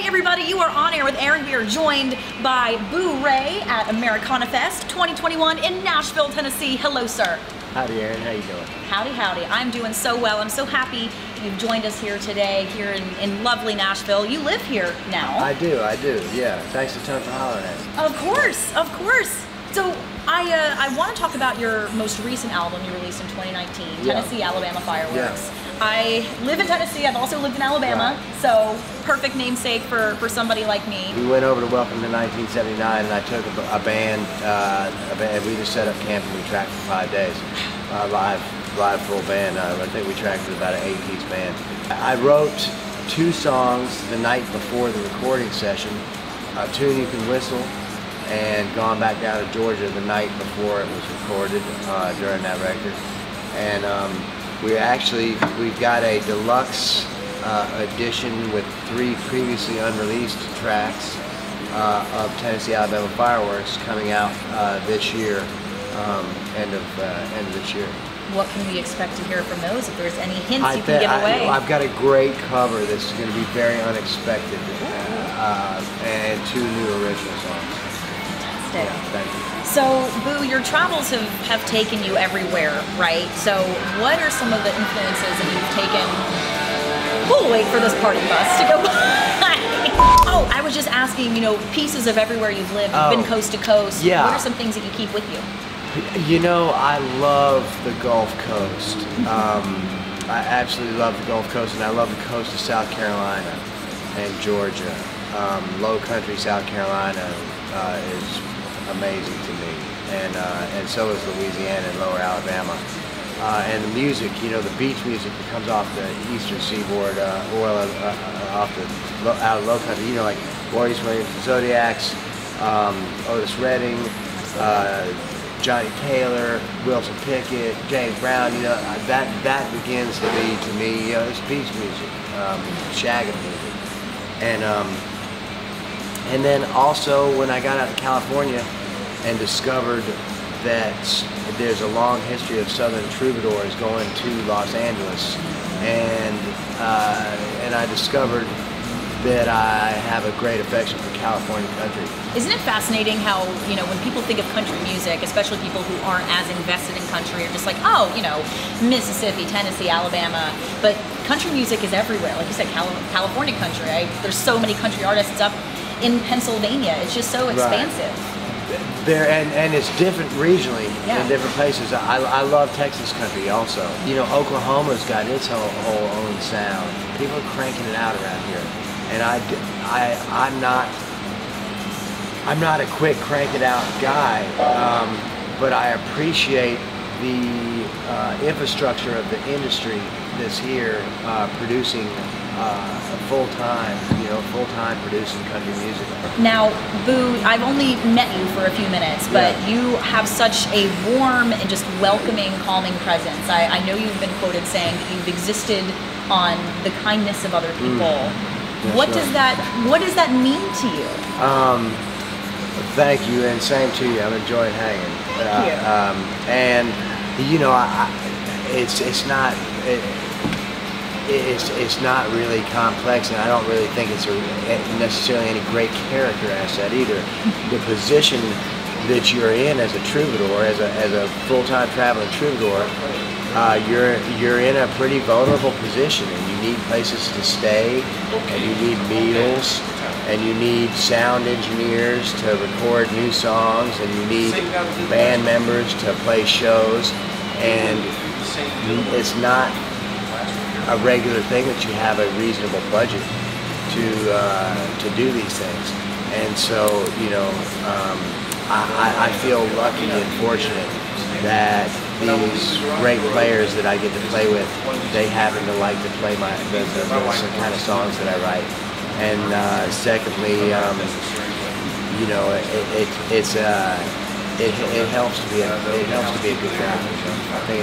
everybody, you are on air with Eryn. We are joined by Boo Ray at AMERICANAFEST 2021 in Nashville, Tennessee. Hello, sir. Howdy, Eryn. How you doing? Howdy, howdy. I'm doing so well. I'm so happy you've joined us here today, here in lovely Nashville. You live here now. I do, yeah. Thanks a ton for hollering at me. Of course, of course. So I want to talk about your most recent album you released in 2019, Tennessee, Alabama Fireworks. Yeah. I live in Tennessee. I've also lived in Alabama, so perfect namesake for somebody like me. We went over to Welcome to 1979, and I took a band. We just set up camp and we tracked for 5 days, live full band. I think we tracked with about an 8-piece band. I wrote 2 songs the night before the recording session, a tune you can whistle, and gone back down to Georgia the night before it was recorded during that record. And we've got a deluxe edition with 3 previously unreleased tracks of Tennessee, Alabama Fireworks coming out this year, end of this year. What can we expect to hear from those? If there's any hints you can give away? I've got a great cover that's going to be very unexpected, and 2 new original songs. Fantastic. Yeah, thank you. So, Boo, your travels have taken you everywhere, right? So, what are some of the influences that you've taken? We'll wait for this party bus to go by. Oh, I was just asking, pieces of everywhere you've lived. You've been coast to coast. Yeah. What are some things that you keep with you? I love the Gulf Coast. I absolutely love the Gulf Coast, and I love the coast of South Carolina and Georgia. Low country South Carolina is amazing to me, and so is Louisiana and Lower Alabama. And the music, the beach music that comes off the eastern seaboard, or out of low country, like Maurice Williams, the Zodiacs, Otis Redding, Johnny Taylor, Wilson Pickett, James Brown. That begins to be, to me, it's beach music, shagging music, and then also when I got out to California and discovered that there's a long history of Southern troubadours going to Los Angeles, and I discovered that I have a great affection for California country. Isn't it fascinating how, when people think of country music, especially people who aren't as invested in country, are just like, oh, Mississippi, Tennessee, Alabama, but country music is everywhere. Like you said, California country, there's so many country artists up in Pennsylvania. It's just so expansive. There and it's different regionally in different places. I love Texas country also. Oklahoma's got its whole own sound. People are cranking it out around here, and I'm not a quick crank it out guy, but I appreciate the infrastructure of the industry that's here producing full-time producing country music. Now, Boo, I've only met you for a few minutes, but you have such a warm and just welcoming, calming presence. I know you've been quoted saying that you've existed on the kindness of other people. What does that mean to you? Thank you, and same to you. I'm enjoying hanging. Thank you. And it's not really complex, and I don't really think it's necessarily any great character asset either. The position that you're in as a troubadour, as a full-time traveling troubadour, you're in a pretty vulnerable position, and you need places to stay, and you need meals, and you need sound engineers to record new songs, and you need band members to play shows, and it's not a regular thing that you have a reasonable budget to do these things. And so, I feel lucky and fortunate that these great players that I get to play with, they happen to like to play the kind of songs that I write. And secondly, it helps to be a good guy. I think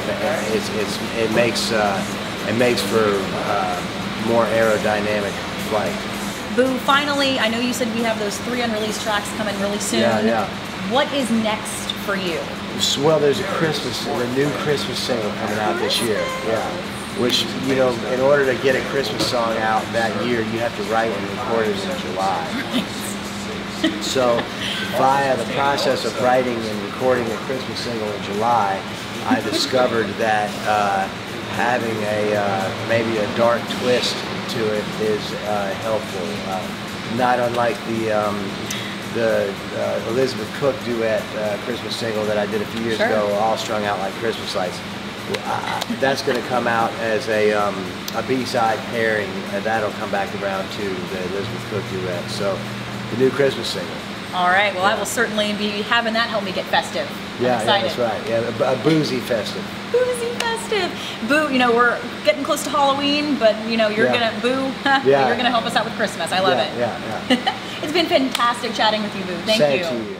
it makes for more aerodynamic flight. Boo, finally, I know you said we have those 3 unreleased tracks coming really soon. Yeah. What is next for you? Well, there's a new Christmas single coming out this year. Yeah. which, you know, in order to get a Christmas song out that year, you have to write and record it in July. So via the process of writing and recording a Christmas single in July, I discovered that having maybe a dark twist to it is helpful. Not unlike the Elizabeth Cook duet Christmas single that I did a few years ago, All Strung Out Like Christmas Lights. That's going to come out as a B-side pairing, and that'll come back around to the Elizabeth Cook duet. So the new Christmas single. All right. Well, I will certainly be having that help me get festive. Yeah, that's right. Yeah, a boozy festive. Boozy festive. Boo, you know, we're getting close to Halloween, but you know, you're gonna you're gonna help us out with Christmas. I love it. Yeah. It's been fantastic chatting with you, Boo. Thank you. Same to you.